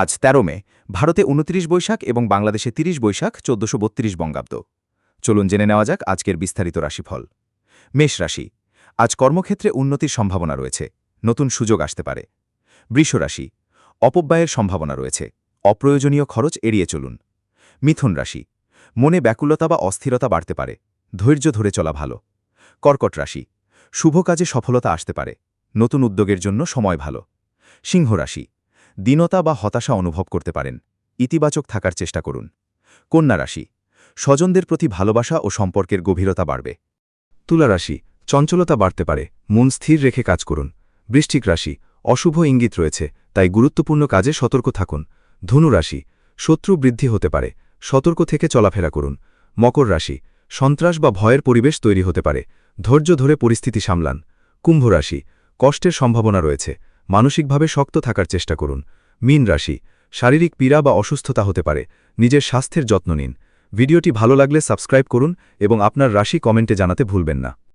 আজ ১৩ মে, ভারতে ২৯ বৈশাখ এবং বাংলাদেশে ৩০ বৈশাখ ১৪৩২ বঙ্গাব্দ। চলুন জেনে নেওয়া যাক আজকের বিস্তারিত রাশিফল। মেষ রাশি, আজ কর্মক্ষেত্রে উন্নতির সম্ভাবনা রয়েছে, নতুন সুযোগ আসতে পারে। বৃষ রাশি, অপব্যয়ের সম্ভাবনা রয়েছে, অপ্রয়োজনীয় খরচ এড়িয়ে চলুন। মিথুন রাশি, মনে ব্যাকুলতা বা অস্থিরতা বাড়তে পারে, ধৈর্য ধরে চলা ভালো। কর্কট রাশি, শুভ কাজে সফলতা আসতে পারে, নতুন উদ্যোগের জন্য সময় ভালো। সিংহ রাশি, দীনতা বা হতাশা অনুভব করতে পারেন, ইতিবাচক থাকার চেষ্টা করুন। কন্যা রাশি, স্বজনদের প্রতি ভালোবাসা ও সম্পর্কের গভীরতা বাড়বে। তুলা রাশি, চঞ্চলতা বাড়তে পারে, মন স্থির রেখে কাজ করুন। বৃশ্চিক রাশি, অশুভ ইঙ্গিত রয়েছে, তাই গুরুত্বপূর্ণ কাজে সতর্ক থাকুন। ধনু রাশি, শত্রু বৃদ্ধি হতে পারে, সতর্ক থেকে চলাফেরা করুন। মকর রাশি, সন্ত্রাস বা ভয়ের পরিবেশ তৈরি হতে পারে, ধৈর্য ধরে পরিস্থিতি সামলান। কুম্ভ রাশি, কষ্টের সম্ভাবনা রয়েছে, মানসিকভাবে শক্ত থাকার চেষ্টা করুন। মীন রাশি, শারীরিক পীড়া বা অসুস্থতা হতে পারে, নিজের স্বাস্থ্যের যত্ন নিন। ভিডিওটি ভালো লাগলে সাবস্ক্রাইব করুন এবং আপনার রাশি কমেন্টে জানাতে ভুলবেন না।